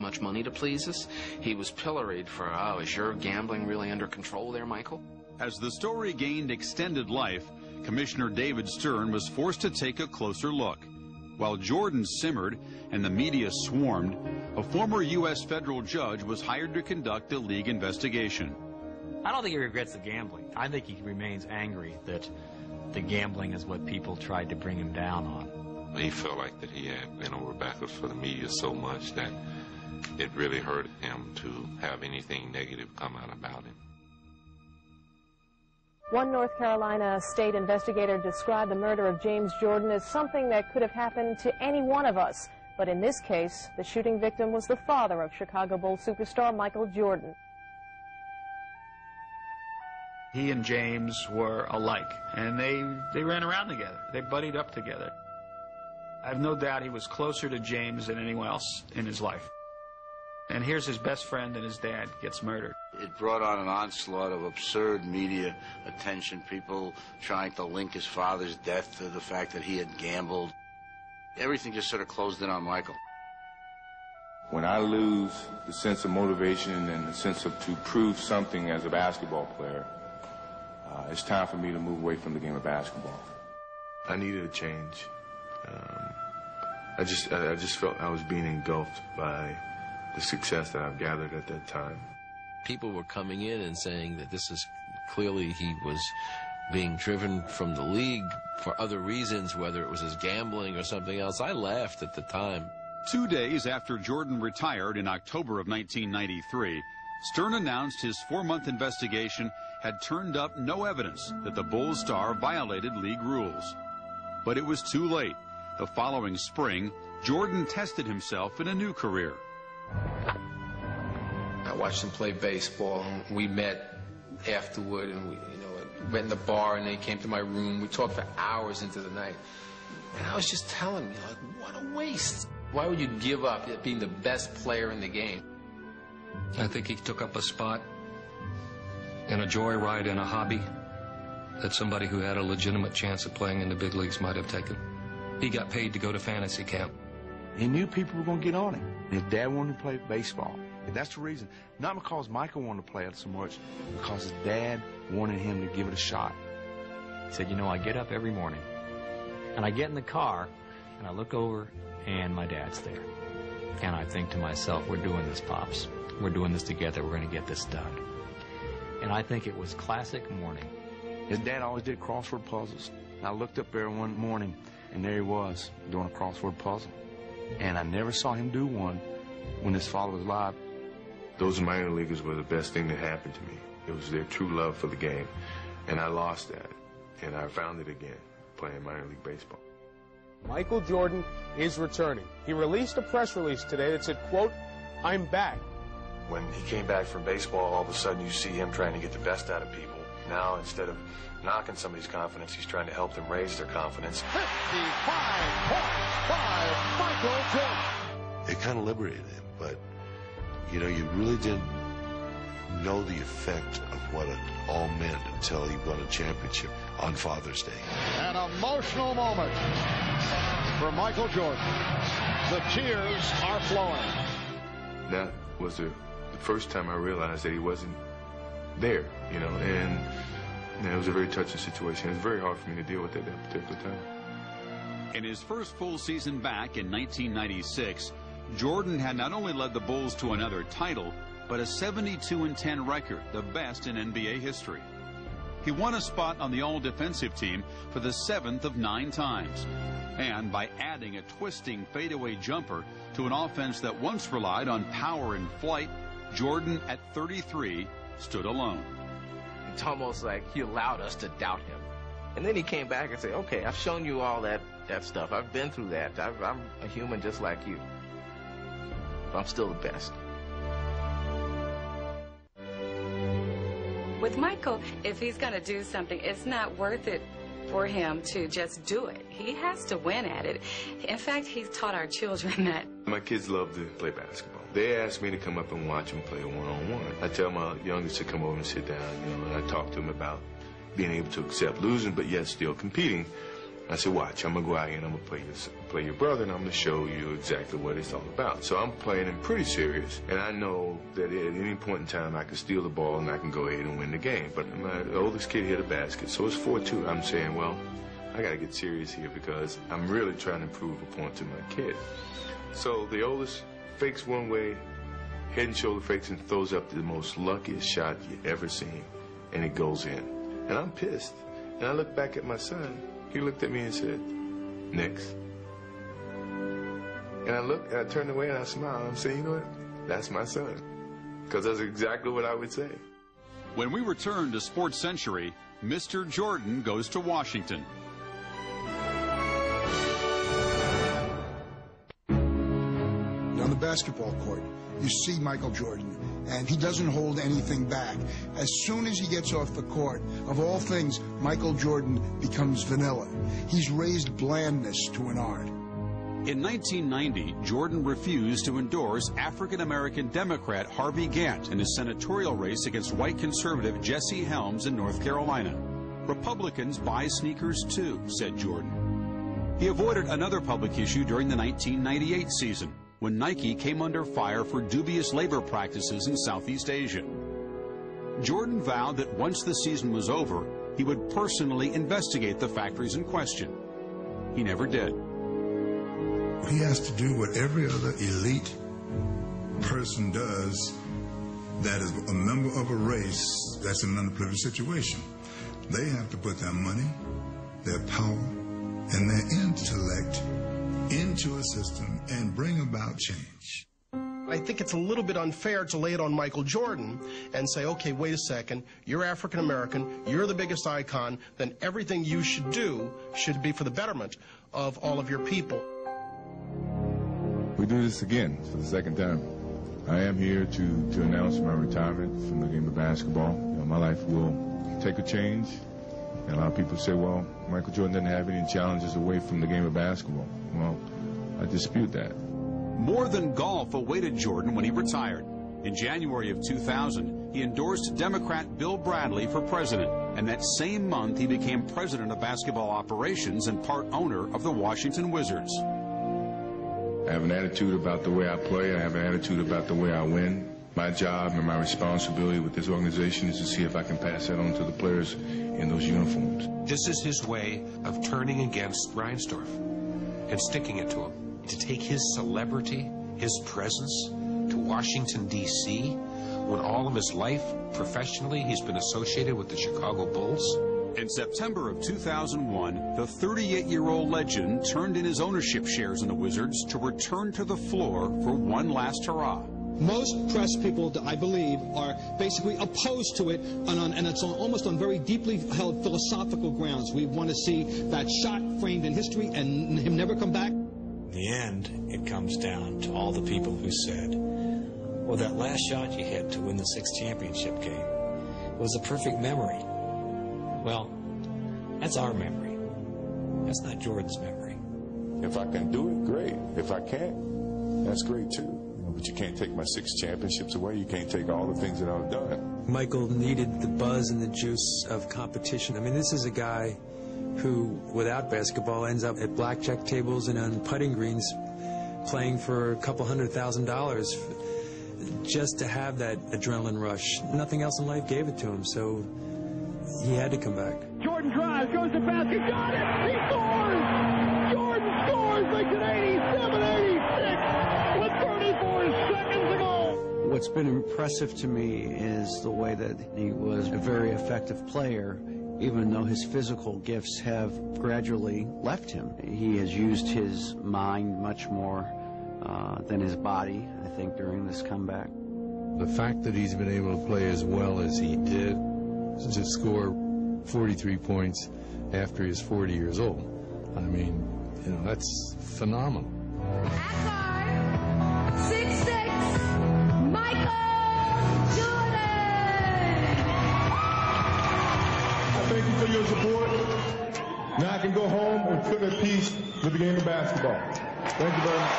Much money to please us. He was pilloried for, oh, is your gambling really under control there, Michael? As the story gained extended life, Commissioner David Stern was forced to take a closer look. While Jordan simmered and the media swarmed, a former U.S. federal judge was hired to conduct a league investigation. I don't think he regrets the gambling. I think he remains angry that the gambling is what people tried to bring him down on. He felt like that he had been over backwards for the media so much that it really hurt him to have anything negative come out about him. One North Carolina state investigator described the murder of James Jordan as something that could have happened to any one of us. But in this case, the shooting victim was the father of Chicago Bulls superstar Michael Jordan. He and James were alike, and they ran around together. They buddied up together. I have no doubt he was closer to James than anyone else in his life. And here's his best friend and his dad gets murdered. It brought on an onslaught of absurd media attention, people trying to link his father's death to the fact that he had gambled. Everything just sort of closed in on Michael. When I lose the sense of motivation and the sense of to prove something as a basketball player, it's time for me to move away from the game of basketball. I needed a change. I just felt I was being engulfed by the success that I've gathered at that time. People were coming in and saying that this is clearly he was being driven from the league for other reasons, whether it was his gambling or something else. I laughed at the time. 2 days after Jordan retired in October of 1993, Stern announced his 4-month investigation had turned up no evidence that the Bulls star violated league rules. But it was too late. The following spring, Jordan tested himself in a new career. I watched him play baseball. We met afterward, and we went in the bar, and then he came to my room. We talked for hours into the night. And I was just telling me, like, what a waste. Why would you give up being the best player in the game? I think he took up a spot in a joyride in a hobby that somebody who had a legitimate chance of playing in the big leagues might have taken. He got paid to go to fantasy camp. He knew people were going to get on him. His dad wanted to play baseball. And that's the reason. Not because Michael wanted to play it so much, because his dad wanted him to give it a shot. He said, I get up every morning, and I get in the car, and I look over, and my dad's there. And I think to myself, we're doing this, Pops. We're doing this together. We're going to get this done. And I think it was classic morning. His dad always did crossword puzzles. And I looked up there one morning, and there he was doing a crossword puzzle. And I never saw him do one when his father was alive. Those minor leaguers were the best thing that happened to me. It was their true love for the game. And I lost that. And I found it again, playing minor league baseball. Michael Jordan is returning. He released a press release today that said, quote, "I'm back." When he came back from baseball, all of a sudden you see him trying to get the best out of people. Now, instead of knocking somebody's confidence, he's trying to help them raise their confidence. 55 points by Michael Jordan. It kind of liberated him, but, you really didn't know the effect of what it all meant until he won a championship on Father's Day. An emotional moment for Michael Jordan. The tears are flowing. That was the first time I realized that he wasn't there, and it was a very touching situation. It was very hard for me to deal with at that particular time. In his first full season back in 1996, Jordan had not only led the Bulls to another title, but a 72-10 record, the best in NBA history. He won a spot on the all-defensive team for the 7th of 9 times. And by adding a twisting fadeaway jumper to an offense that once relied on power and flight, Jordan at 33 stood alone. It's almost like he allowed us to doubt him. And then he came back and said, okay, I've shown you all that stuff. I've been through that. I'm a human just like you. But I'm still the best. With Michael, if he's going to do something, it's not worth it for him to just do it. He has to win at it. In fact, he's taught our children that. My kids love to play basketball. They ask me to come up and watch them play one-on-one. I tell my youngest to come over and sit down, and I talk to him about being able to accept losing, but yet still competing. I said, watch, I'm going to go out here and I'm going to play your brother, and I'm going to show you exactly what it's all about. So I'm playing him pretty serious, and I know that at any point in time I can steal the ball and I can go ahead and win the game. But my oldest kid hit a basket, so it's 4-2. I'm saying, well, I got to get serious here because I'm really trying to prove a point to my kid. So the oldest fakes one way, head and shoulder fakes, and throws up the most luckiest shot you ever seen, and it goes in. And I'm pissed. And I look back at my son. He looked at me and said, next. And I looked, and I turned away, and I smiled. I'm saying, you know what? That's my son. Because that's exactly what I would say. When we return to Sports Century, Mr. Jordan goes to Washington. On the basketball court, you see Michael Jordan, and he doesn't hold anything back. As soon as he gets off the court, of all things, Michael Jordan becomes vanilla. He's raised blandness to an art. In 1990, Jordan refused to endorse African-American Democrat Harvey Gantt in his senatorial race against white conservative Jesse Helms in North Carolina. Republicans buy sneakers too, said Jordan. He avoided another public issue during the 1998 season, when Nike came under fire for dubious labor practices in Southeast Asia. Jordan vowed that once the season was over, he would personally investigate the factories in question. He never did. He has to do what every other elite person does that is a member of a race that's in an underprivileged situation. They have to put their money, their power, and their intellect into a system and bring about change. I think it's a little bit unfair to lay it on Michael Jordan and say, okay, wait a second, you're African American, you're the biggest icon, then everything you should do should be for the betterment of all of your people. We do this again for the second time. I am here to announce my retirement from the game of basketball. You know, my life will take a change. And a lot of people say, well, Michael Jordan didn't have any challenges away from the game of basketball. Well, I dispute that. More than golf awaited Jordan when he retired. In January of 2000, he endorsed Democrat Bill Bradley for president, and that same month he became president of basketball operations and part owner of the Washington Wizards. I have an attitude about the way I play. I have an attitude about the way I win. My job and my responsibility with this organization is to see if I can pass that on to the players in those uniforms. This is his way of turning against Reinsdorf and sticking it to him. To take his celebrity, his presence to Washington, D.C., when all of his life, professionally, he's been associated with the Chicago Bulls. In September of 2001, the 38-year-old legend turned in his ownership shares in the Wizards to return to the floor for one last hurrah. Most press people, I believe, are basically opposed to it, and it's almost on very deeply held philosophical grounds. We want to see that shot framed in history and him never come back. In the end, it comes down to all the people who said, well, that last shot you hit to win the 6th championship game was a perfect memory. Well, that's our memory. That's not Jordan's memory. If I can do it, great. If I can't, that's great too. But you can't take my 6 championships away. You can't take all the things that I've done. Michael needed the buzz and the juice of competition. I mean, this is a guy who, without basketball, ends up at blackjack tables and on putting greens playing for a couple $100,000 just to have that adrenaline rush. Nothing else in life gave it to him, so he had to come back. Jordan drives, goes to basket, got it! He scores! Jordan scores, makes it 87-86 with 34 seconds to go. What's been impressive to me is the way that he was a very effective player, even though his physical gifts have gradually left him. He has used his mind much more than his body, I think, during this comeback. The fact that he's been able to play as well as he did, to score 43 points after he's 40 years old, I mean, you know, that's phenomenal. 6'6", Michael Jordan! I thank you for your support. Now I can go home and put at peace with the game of basketball. Thank you very much.